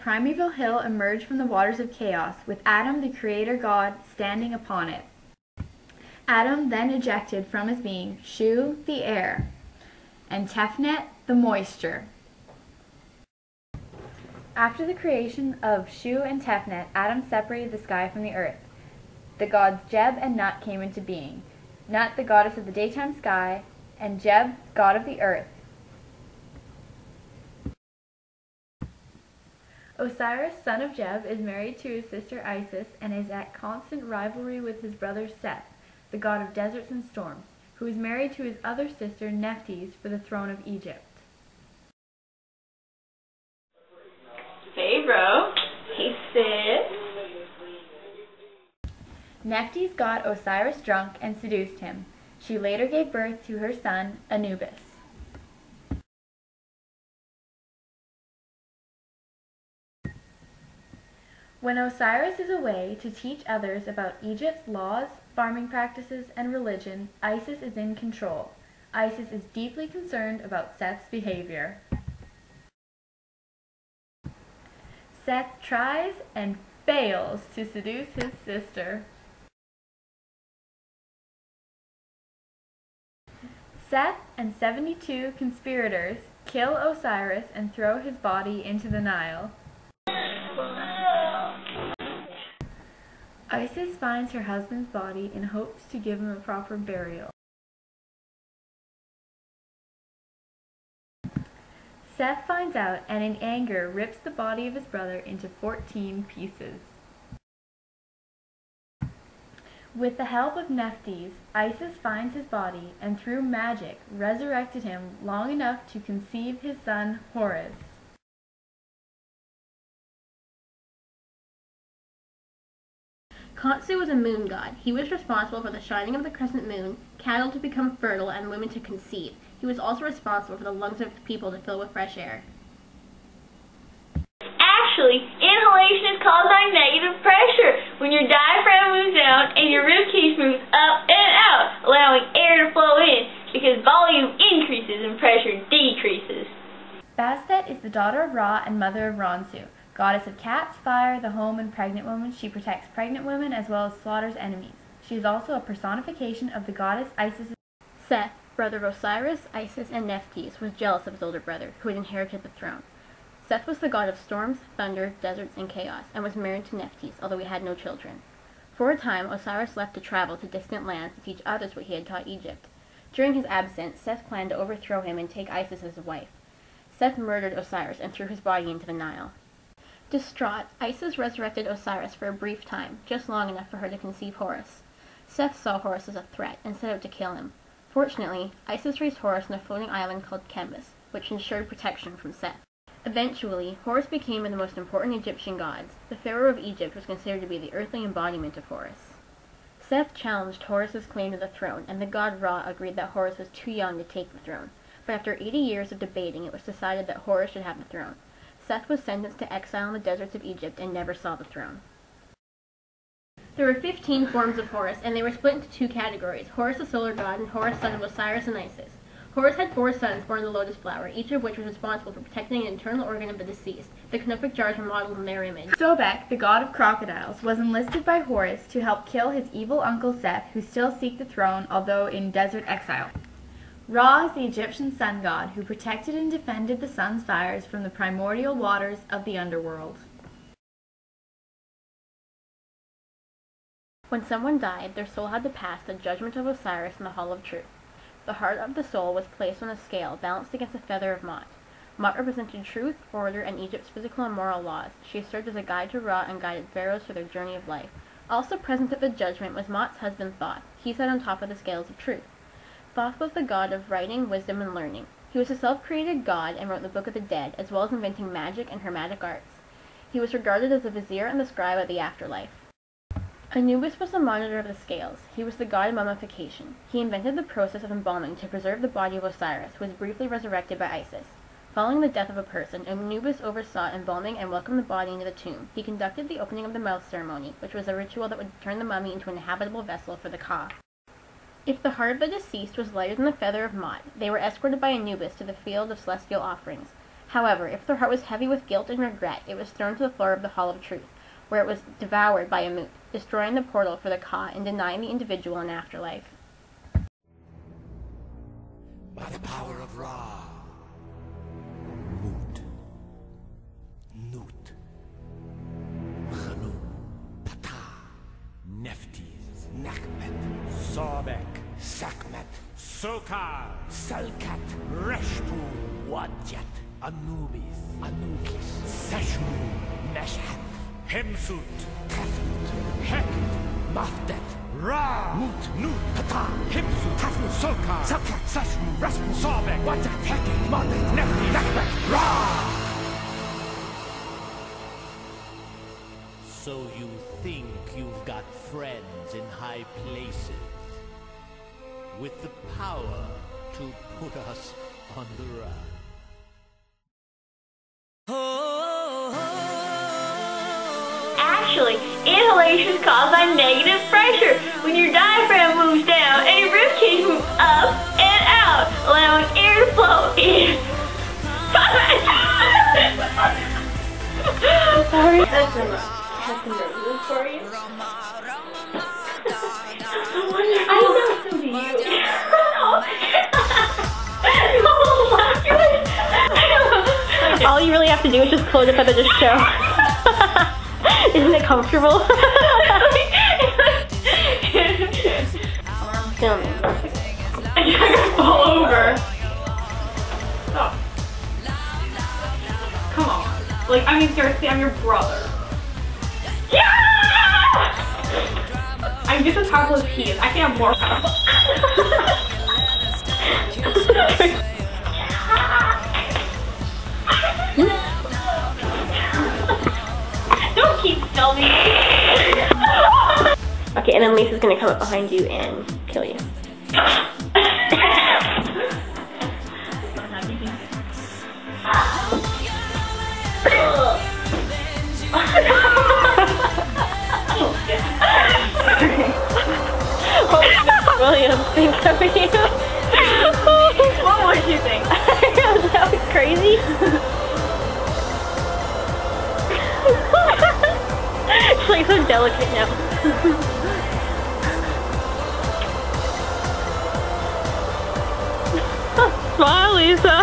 primeval hill emerged from the waters of chaos, with Adam, the creator god, standing upon it. Adam then ejected from his being Shu, the air, and Tefnet, the moisture. After the creation of Shu and Tefnet, Adam separated the sky from the earth. The gods Jeb and Nut came into being. Nut, the goddess of the daytime sky, and Jeb, god of the earth. Osiris, son of Jeb, is married to his sister Isis and is at constant rivalry with his brother Seth, the god of deserts and storms, who is married to his other sister Nephthys for the throne of Egypt. Hey, bro. Hey, sis. Nephthys got Osiris drunk and seduced him. She later gave birth to her son, Anubis. When Osiris is away to teach others about Egypt's laws, farming practices, and religion, Isis is in control. Isis is deeply concerned about Seth's behavior. Seth tries and fails to seduce his sister. Seth and 72 conspirators kill Osiris and throw his body into the Nile. Isis finds her husband's body and hopes to give him a proper burial. Seth finds out and in anger rips the body of his brother into 14 pieces. With the help of Nephthys, Isis finds his body and through magic resurrected him long enough to conceive his son Horus. Khonsu was a moon god. He was responsible for the shining of the crescent moon, cattle to become fertile, and women to conceive. He was also responsible for the lungs of the people to fill with fresh air. Actually, inhalation is caused by negative pressure when your diaphragm moves down and your ribcage moves up and out, allowing air to flow in because volume increases and pressure decreases. Bastet is the daughter of Ra and mother of Ronsu. Goddess of cats, fire, the home, and pregnant women, she protects pregnant women as well as slaughters enemies. She is also a personification of the goddess Isis. Seth, brother of Osiris, Isis, and Nephthys, was jealous of his older brother, who had inherited the throne. Seth was the god of storms, thunder, deserts, and chaos, and was married to Nephthys, although he had no children. For a time, Osiris left to travel to distant lands to teach others what he had taught Egypt. During his absence, Seth planned to overthrow him and take Isis as a wife. Seth murdered Osiris and threw his body into the Nile. Distraught, Isis resurrected Osiris for a brief time, just long enough for her to conceive Horus. Seth saw Horus as a threat and set out to kill him. Fortunately, Isis raised Horus on a floating island called Chembus, which ensured protection from Seth. Eventually, Horus became one of the most important Egyptian gods. The pharaoh of Egypt was considered to be the earthly embodiment of Horus. Seth challenged Horus's claim to the throne, and the god Ra agreed that Horus was too young to take the throne. But after 80 years of debating, it was decided that Horus should have the throne. Seth was sentenced to exile in the deserts of Egypt and never saw the throne. There were 15 forms of Horus, and they were split into two categories, Horus the solar god and Horus son of Osiris and Isis. Horus had 4 sons born in the lotus flower, each of which was responsible for protecting an internal organ of the deceased. The canopic jars were modeled in their image. Sobek, the god of crocodiles, was enlisted by Horus to help kill his evil uncle Seth, who still seeked the throne, although in desert exile. Ra is the Egyptian sun god who protected and defended the sun's fires from the primordial waters of the underworld. When someone died, their soul had to pass the judgment of Osiris in the Hall of Truth. The heart of the soul was placed on a scale balanced against a feather of Mot. Mot represented truth, order, and Egypt's physical and moral laws. She served as a guide to Ra and guided pharaohs through their journey of life. Also present at the judgment was Mot's husband Thoth. He sat on top of the scales of truth. Thoth was the god of writing, wisdom, and learning. He was a self-created god and wrote the Book of the Dead, as well as inventing magic and hermetic arts. He was regarded as the vizier and the scribe of the afterlife. Anubis was the monitor of the scales. He was the god of mummification. He invented the process of embalming to preserve the body of Osiris, who was briefly resurrected by Isis. Following the death of a person, Anubis oversaw embalming and welcomed the body into the tomb. He conducted the opening of the mouth ceremony, which was a ritual that would turn the mummy into an habitable vessel for the Ka. If the heart of the deceased was lighter than the feather of Mot, they were escorted by Anubis to the field of celestial offerings. However, if their heart was heavy with guilt and regret, it was thrown to the floor of the Hall of Truth, where it was devoured by a moot, destroying the portal for the Ka and denying the individual an afterlife. By the power of Ra. Moot. Nut. Chanu. Pata. Neftis. Nachmet. Sobek. Sakmet. Sokar. Salkat. Reshpu. Wadjet. Anubis. Anubis. Seshnu. Meshach. Hemsut. Tefnut. Heket. Mafdet. Ra. Mut. Nut. Pata. Hemsut. Tefnut. Sokar. Salkat. Seshnu. Reshpu. Sobek. Wadjet. Heket. Mafdet. Neftis. Nachmet. Ra. So you think you've got friends in high places with the power to put us on the run. Actually, inhalations caused by negative pressure when your diaphragm moves down and your ribcage moves up and out, allowing air to flow in. Sorry. Has some roses for you. I know some to you. All you really have to do is just close it for the show. Isn't it comfortable? I'm filming. I just fall over. Stop. Come on. Like, I mean, seriously, I'm your brother. Yeah! I'm just as powerful as he is. I think I'm more powerful. Don't keep filming. Okay, and then Lisa's gonna come up behind you and kill you. William, think of you. What would you think? That was crazy. It's like so delicate now. Smile, Lisa.